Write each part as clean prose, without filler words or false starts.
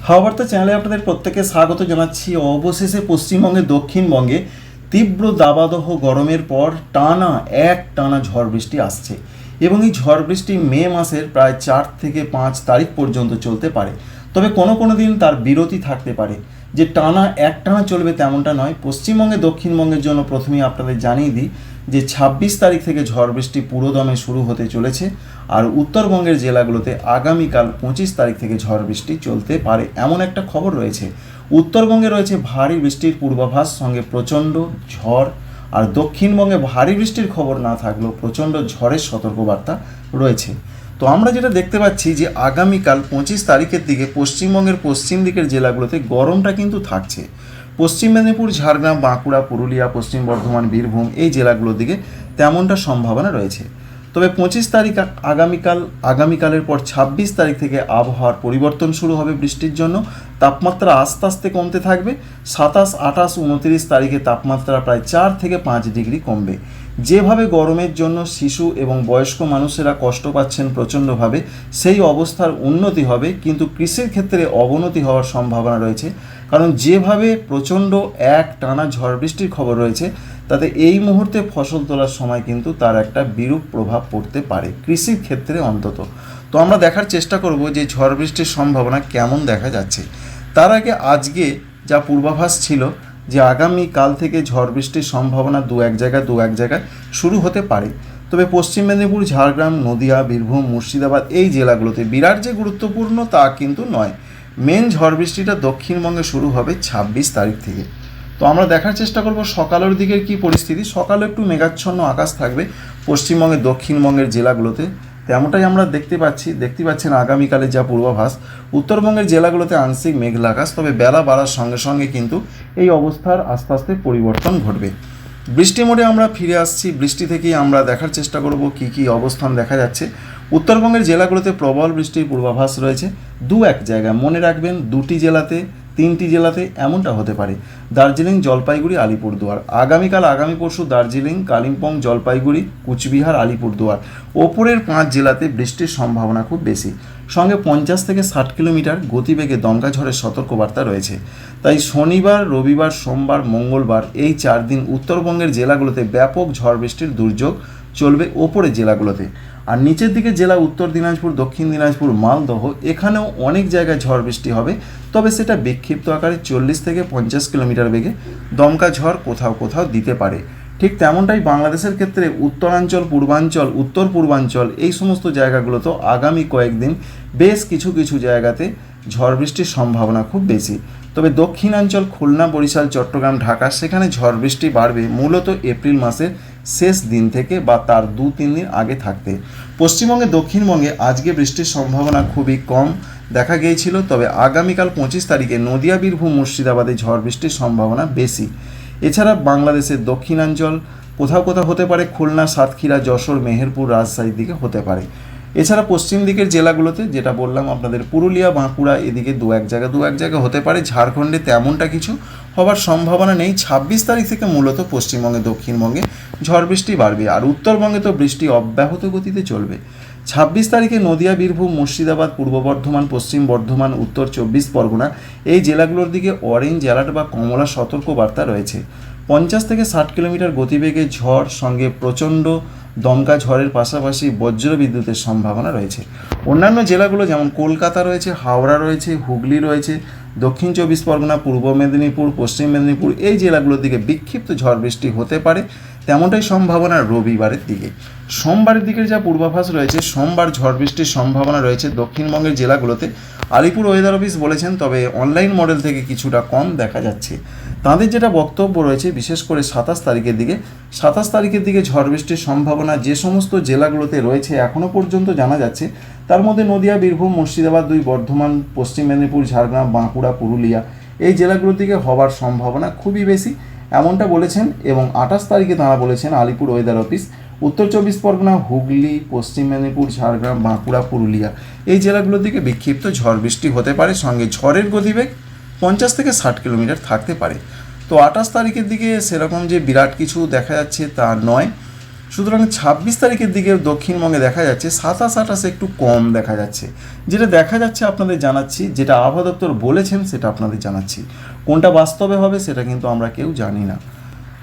হাওয়া বার্তা চ্যানেলে আপনাদের প্রত্যেককে স্বাগত জানাচ্ছি। অবশেষে পশ্চিমবঙ্গে দক্ষিণবঙ্গে তীব্র দাবাদহ গরমের পর টানা ঝড় বৃষ্টি আসছে এবং এই ঝড় বৃষ্টি মে মাসের প্রায় 4 থেকে 5 তারিখ পর্যন্ত চলতে পারে। তবে কোনো দিন তার বিরতি থাকতে পারে, যে একটানা চলবে তেমনটা নয়। পশ্চিমবঙ্গে দক্ষিণবঙ্গের জন্য প্রথমেই আপনাদের জানিয়ে দিই যে 26 তারিখ থেকে ঝড় বৃষ্টি পুরোদমে শুরু হতে চলেছে, আর উত্তরবঙ্গের জেলাগুলোতে আগামীকাল 25 তারিখ থেকে ঝড় বৃষ্টি চলতে পারে এমন একটা খবর রয়েছে। উত্তরবঙ্গে রয়েছে ভারী বৃষ্টির পূর্বাভাস, সঙ্গে প্রচণ্ড ঝড়। আর দক্ষিণবঙ্গে ভারী বৃষ্টির খবর না থাকলেও প্রচণ্ড ঝড়ের সতর্কবার্তা রয়েছে। তো আমরা যেটা দেখতে পাচ্ছি যে আগামীকাল 25 তারিখের দিকে পশ্চিমবঙ্গের পশ্চিম দিকের জেলাগুলোতে গরমটা কিন্তু থাকছে। পশ্চিম মেদিনীপুর, ঝাড়গ্রাম, বাঁকুড়া, পুরুলিয়া, পশ্চিম বর্ধমান, বীরভূম এই জেলাগুলোর দিকে তেমনটা সম্ভাবনা রয়েছে। তবে 25 তারিখ আগামীকালের পর 26 তারিখ থেকে আবহাওয়ার পরিবর্তন শুরু হবে বৃষ্টির জন্য। তাপমাত্রা আস্তে আস্তে কমতে থাকবে। 27, 28, 29 তারিখে তাপমাত্রা প্রায় 4 থেকে 5 ডিগ্রি কমবে। যেভাবে গরমের জন্য শিশু এবং বয়স্ক মানুষেরা কষ্ট পাচ্ছেন প্রচণ্ডভাবে, সেই অবস্থার উন্নতি হবে, কিন্তু কৃষির ক্ষেত্রে অবনতি হওয়ার সম্ভাবনা রয়েছে। কারণ যেভাবে প্রচণ্ড টানা ঝড় বৃষ্টির খবর রয়েছে, তাতে এই মুহূর্তে ফসল তোলার সময় কিন্তু তার একটা বিরূপ প্রভাব পড়তে পারে কৃষির ক্ষেত্রে অন্তত। তো আমরা দেখার চেষ্টা করব যে ঝড় বৃষ্টির সম্ভাবনা কেমন দেখা যাচ্ছে। তার আগে আজকে যা পূর্বাভাস ছিল যে আগামীকাল থেকে ঝড় বৃষ্টির সম্ভাবনা দু এক জায়গায় শুরু হতে পারে। তবে পশ্চিম মেদিনীপুর, ঝাড়গ্রাম, নদিয়া, বীরভূম, মুর্শিদাবাদ এই জেলাগুলোতে বিরাট যে গুরুত্বপূর্ণ তা কিন্তু নয়। মেন ঝড় বৃষ্টিটা দক্ষিণবঙ্গে শুরু হবে 26 তারিখ থেকে। তো আমরা দেখার চেষ্টা করব সকালের দিকের কী পরিস্থিতি। সকালে একটু মেঘাচ্ছন্ন আকাশ থাকবে পশ্চিমবঙ্গের দক্ষিণবঙ্গের জেলাগুলোতে, তেমনটাই আমরা দেখতে পাচ্ছেন আগামীকালের যা পূর্বাভাস। উত্তরবঙ্গের জেলাগুলোতে আংশিক মেঘলা আকাশ, তবে বেলা বাড়ার সঙ্গে সঙ্গে কিন্তু এই অবস্থার আস্তে আস্তে পরিবর্তন ঘটবে। বৃষ্টি মোডে আমরা ফিরে আসছি। বৃষ্টি থেকেই আমরা দেখার চেষ্টা করব কী অবস্থান দেখা যাচ্ছে। উত্তরবঙ্গের জেলাগুলোতে প্রবল বৃষ্টির পূর্বাভাস রয়েছে। দু এক জায়গায় মনে রাখবেন, 2টি জেলাতে, 3টি জেলাতে এমনটা হতে পারে। দার্জিলিং, জলপাইগুড়ি, আলিপুরদুয়ার। আগামী পরশু দার্জিলিং, কালিম্পং, জলপাইগুড়ি, কুচবিহার, আলিপুরদুয়ার ওপরের 5 জেলাতে বৃষ্টির সম্ভাবনা খুব বেশি। সঙ্গে 50 থেকে 60 কিলোমিটার গতিবেগে দমকা ঝড়ের সতর্কবার্তা রয়েছে। তাই শনিবার, রবিবার, সোমবার, মঙ্গলবার এই 4 দিন উত্তরবঙ্গের জেলাগুলোতে ব্যাপক ঝড় বৃষ্টির দুর্যোগ চলবে ওপরের জেলাগুলোতে। আর নিচের দিকে জেলা উত্তর দিনাজপুর, দক্ষিণ দিনাজপুর, মালদহ, এখানেও অনেক জায়গায় ঝড় বৃষ্টি হবে। তবে সেটা বিক্ষিপ্ত আকারে 40 থেকে 50 কিলোমিটার বেগে দমকা ঝড় কোথাও দিতে পারে। ঠিক তেমনটাই বাংলাদেশের ক্ষেত্রে উত্তরাঞ্চল, পূর্বাঞ্চল, উত্তর পূর্বাঞ্চল এই সমস্ত জায়গাগুলোতেও আগামী কয়েকদিন বেশ কিছু জায়গাতে ঝড় বৃষ্টির সম্ভাবনা খুব বেশি। তবে দক্ষিণাঞ্চল, খুলনা, বরিশাল, চট্টগ্রাম, ঢাকা সেখানে ঝড় বৃষ্টি বাড়বে মূলত এপ্রিল মাসের শেষ দিন থেকে বা তার 2-3 দিন আগে থাকতে। পশ্চিমবঙ্গে, দক্ষিণবঙ্গে আজকে বৃষ্টির সম্ভাবনা খুবই কম দেখা গিয়েছিল। তবে আগামীকাল 25 তারিখে নদিয়া, বীরভূম, মুর্শিদাবাদে ঝড় বৃষ্টির সম্ভাবনা বেশি। এছাড়া বাংলাদেশের দক্ষিণাঞ্চল কোথাও হতে পারে, খুলনা, সাতক্ষীরা, যশোর, মেহেরপুর, রাজশাহীর দিকে হতে পারে। এছাড়া পশ্চিম দিকের জেলাগুলোতে যেটা বললাম আপনাদের, পুরুলিয়া, বাঁকুড়া এদিকে দু এক জায়গায় হতে পারে। ঝাড়খণ্ডে তেমনটা কিছু হবার সম্ভাবনা নেই। 26 তারিখ থেকে মূলত পশ্চিমবঙ্গে, দক্ষিণবঙ্গে ঝড় বৃষ্টি বাড়বে, আর উত্তরবঙ্গে তো বৃষ্টি অব্যাহত গতিতে চলবে। 26 তারিখে নদিয়া, বীরভূম, মুর্শিদাবাদ, পূর্ব বর্ধমান, পশ্চিম বর্ধমান, উত্তর 24 পরগনা এই জেলাগুলোর দিকে অরেঞ্জ অ্যালার্ট বা কমলা সতর্কবার্তা রয়েছে। 50 থেকে 60 কিলোমিটার গতিবেগে ঝড়, সঙ্গে প্রচণ্ড দমকা ঝড়ের পাশাপাশি বজ্র বিদ্যুতের সম্ভাবনা রয়েছে। অন্যান্য জেলাগুলো যেমন কলকাতা রয়েছে, হাওড়া রয়েছে, হুগলি রয়েছে, দক্ষিণ 24 পরগনা, পূর্ব মেদিনীপুর, পশ্চিম মেদিনীপুর এই জেলাগুলোর দিকে বিক্ষিপ্ত ঝড় বৃষ্টি হতে পারে। তেমনটাই সম্ভাবনা রবিবারের দিকে। সোমবারের দিকের যা পূর্বাভাস রয়েছে, সোমবার ঝড় বৃষ্টির সম্ভাবনা রয়েছে দক্ষিণবঙ্গের জেলাগুলোতে। আলিপুর ওয়েদার অফিস বলেছেন, তবে অনলাইন মডেল থেকে কিছুটা কম দেখা যাচ্ছে। তাদের যেটা বক্তব্য রয়েছে, বিশেষ করে 27 তারিখের দিকে ঝড় বৃষ্টির সম্ভাবনা যে সমস্ত জেলাগুলোতে রয়েছে এখনও পর্যন্ত জানা যাচ্ছে, তার মধ্যে নদিয়া, বীরভূম, মুর্শিদাবাদ, 2 বর্ধমান, পশ্চিম মেদিনীপুর, ঝাড়গ্রাম, বাঁকুড়া, পুরুলিয়া এই জেলাগুলোর দিকে হবার সম্ভাবনা খুবই বেশি এমনটা বলেছেন। এবং 28 তারিখে তাঁরা বলেছেন, আলিপুর ওয়েদার অফিস, উত্তর 24 পরগনা, হুগলি, পশ্চিম মেদিনীপুর, ঝাড়গ্রাম, বাঁকুড়া, পুরুলিয়া এই জেলাগুলোর দিকে বিক্ষিপ্ত ঝড় বৃষ্টি হতে পারে। সঙ্গে ঝড়ের গতিবেগ 50 থেকে 60 কিলোমিটার থাকতে পারে। তো 28 তারিখের দিকে সেরকম যে বিরাট কিছু দেখা যাচ্ছে তা নয়। সুতরাং 26 তারিখের দিকে দক্ষিণবঙ্গে দেখা যাচ্ছে 27-28 একটু কম দেখা যাচ্ছে। যেটা দেখা যাচ্ছে আপনাদের জানাচ্ছি, যেটা আবহাওয়া দপ্তর বলেছেন সেটা আপনাদের জানাচ্ছি। কোনটা বাস্তবে হবে সেটা কিন্তু আমরা কেউ জানি না।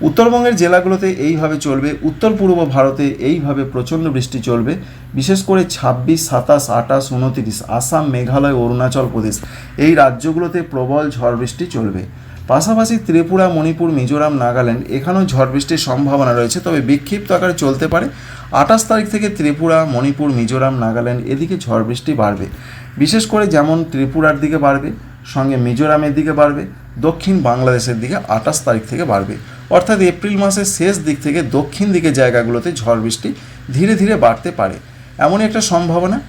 উত্তরবঙ্গের জেলাগুলোতে এইভাবে চলবে, উত্তর পূর্ব ভারতে এইভাবে প্রচণ্ড বৃষ্টি চলবে। বিশেষ করে 26, 27, 28, 29 আসাম, মেঘালয়, অরুণাচল প্রদেশ এই রাজ্যগুলোতে প্রবল ঝড় বৃষ্টি চলবে। পাশাপাশি ত্রিপুরা, মণিপুর, মিজোরাম, নাগাল্যান্ড এখানেও ঝড় বৃষ্টির সম্ভাবনা রয়েছে, তবে বিক্ষিপ্ত আকারে চলতে পারে। 28 তারিখ থেকে ত্রিপুরা, মণিপুর, মিজোরাম, নাগাল্যান্ড এদিকে ঝড় বৃষ্টি বাড়বে। বিশেষ করে যেমন ত্রিপুরার দিকে বাড়বে, সঙ্গে মিজোরামের দিকে বাড়বে, দক্ষিণ বাংলাদেশের দিকে 28 তারিখ থেকে বাড়বে। অর্থাৎ এপ্রিল মাসের শেষ দিক থেকে দক্ষিণ দিকে জায়গাগুলোতে ঝড় বৃষ্টি ধীরে ধীরে বাড়তে পারে, এমনই একটা সম্ভাবনা।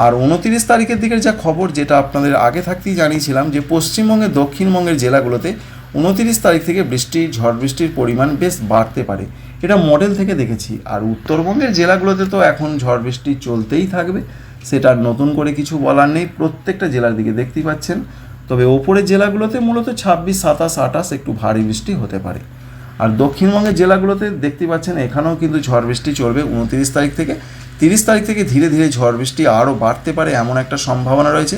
আর 29 তারিখের দিকের যা খবর, যেটা আপনাদের আগে থাকতেই জানিয়েছিলাম, যে পশ্চিমবঙ্গের দক্ষিণবঙ্গের জেলাগুলোতে 29 তারিখ থেকে ঝড় বৃষ্টির পরিমাণ বেশ বাড়তে পারে, এটা মডেল থেকে দেখেছি। আর উত্তরবঙ্গের জেলাগুলোতে তো এখন ঝড় বৃষ্টি চলতেই থাকবে, সেটা নতুন করে কিছু বলার নেই, প্রত্যেকটা জেলার দিকে দেখতেই পাচ্ছেন। তবে ওপরের জেলাগুলোতে মূলত 26, 27, 28 একটু ভারী বৃষ্টি হতে পারে। আর দক্ষিণবঙ্গের জেলাগুলোতে দেখতে পাচ্ছেন এখানেও কিন্তু ঝড় বৃষ্টি চলবে 29 তারিখ থেকে। 30 তারিখ থেকে ধীরে ধীরে ঝড় বৃষ্টি আরও বাড়তে পারে, এমন একটা সম্ভাবনা রয়েছে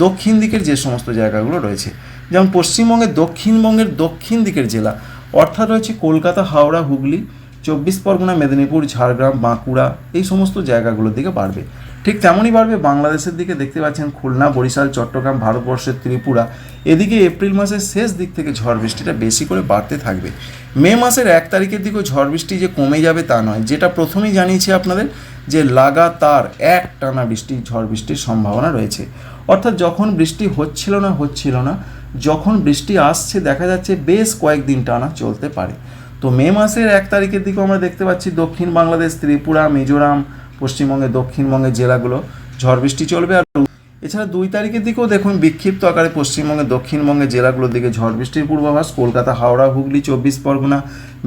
দক্ষিণ দিকের যে সমস্ত জায়গাগুলো রয়েছে। যেমন পশ্চিমবঙ্গের দক্ষিণ দিকের জেলা, অর্থাৎ রয়েছে কলকাতা, হাওড়া, হুগলি, 24 পরগনা, মেদিনীপুর, ঝাড়গ্রাম, বাঁকুড়া এই সমস্ত জায়গাগুলোর দিকে বাড়বে। ঠিক তেমনই বাড়বে বাংলাদেশের দিকে, দেখতে পাচ্ছেন খুলনা, বরিশাল, চট্টগ্রাম, ভারতবর্ষের ত্রিপুরা এদিকে এপ্রিল মাসের শেষ দিক থেকে ঝড় বৃষ্টিটা বেশি করে বাড়তে থাকবে। মে মাসের 1 তারিখের দিকেও ঝড় বৃষ্টি যে কমে যাবে তা নয়, যেটা প্রথমেই জানিয়েছি আপনাদের, যে লাগাতার একটানা ঝড় বৃষ্টির সম্ভাবনা রয়েছে। অর্থাৎ যখন বৃষ্টি হচ্ছিল না, যখন বৃষ্টি আসছে দেখা যাচ্ছে বেশ কয়েকদিন টানা চলতে পারে। তো মে মাসের 1 তারিখের দিকেও আমরা দেখতে পাচ্ছি দক্ষিণ বাংলাদেশ, ত্রিপুরা, মিজোরাম, পশ্চিমবঙ্গের দক্ষিণবঙ্গের জেলাগুলো ঝড় বৃষ্টি চলবে। আর এছাড়া 2 তারিখের দিকেও দেখুন বিক্ষিপ্ত আকারে পশ্চিমবঙ্গের দক্ষিণবঙ্গের জেলাগুলোর দিকে ঝড় বৃষ্টির পূর্বাভাস। কলকাতা, হাওড়া, হুগলি, 24 পরগনা,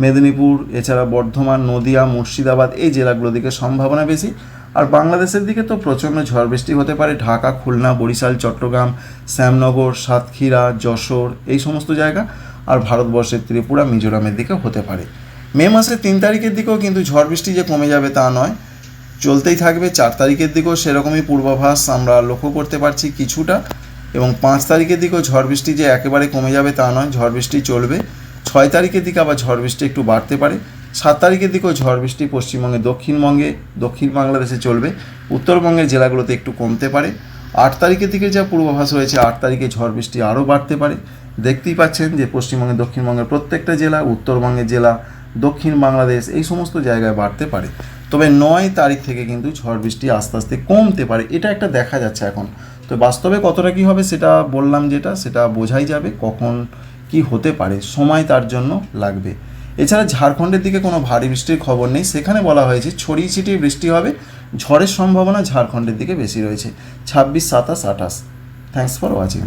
মেদিনীপুর, এছাড়া বর্ধমান, নদিয়া, মুর্শিদাবাদ এই জেলাগুলোর দিকে সম্ভাবনা বেশি। আর বাংলাদেশের দিকে তো প্রচণ্ড ঝড় বৃষ্টি হতে পারে, ঢাকা, খুলনা, বরিশাল, চট্টগ্রাম, শ্যামনগর, সাতক্ষীরা, যশোর এই সমস্ত জায়গা। আর ভারতবর্ষের ত্রিপুরা, মিজোরামের দিকে হতে পারে। মে মাসের 3 তারিখের দিকেও কিন্তু ঝড় বৃষ্টি যে কমে যাবে তা নয়, চলতেই থাকবে। 4 তারিখের দিকেও সেরকমই পূর্বাভাস আমরা লক্ষ্য করতে পারছি কিছুটা, এবং 5 তারিখের দিকেও ঝড় বৃষ্টি যে একেবারে কমে যাবে তা নয়, ঝড় বৃষ্টি চলবে। 6 তারিখের দিকে আবার ঝড় বৃষ্টি একটু বাড়তে পারে। 7 তারিখের দিকেও ঝড় বৃষ্টি পশ্চিমবঙ্গে, দক্ষিণ বাংলাদেশে চলবে, উত্তরবঙ্গের জেলাগুলোতে একটু কমতে পারে। 8 তারিখের দিকে যা পূর্বাভাস রয়েছে, 8 তারিখে ঝড় বৃষ্টি আরও বাড়তে পারে। দেখতেই পাচ্ছেন যে পশ্চিমবঙ্গে, দক্ষিণবঙ্গের প্রত্যেকটা জেলা, উত্তরবঙ্গের জেলা, দক্ষিণ বাংলাদেশ এই সমস্ত জায়গায় বাড়তে পারে। তবে 9 তারিখ থেকে কিন্তু ঝড় বৃষ্টি আস্তে আস্তে কমতে পারে, এটা একটা দেখা যাচ্ছে এখন। তো বাস্তবে কতটা কী হবে সেটা বললাম, সেটা বোঝাই যাবে কখন কি হতে পারে, সময় তার জন্য লাগবে। এছাড়া ঝাড়খণ্ডের দিকে কোনো ভারী বৃষ্টির খবর নেই, সেখানে বলা হয়েছে ছড়িয়ে ছিটিয়ে বৃষ্টি হবে, ঝড়ের সম্ভাবনা ঝাড়খণ্ডের দিকে বেশি রয়েছে 26, 27, 28। Thanks for watching.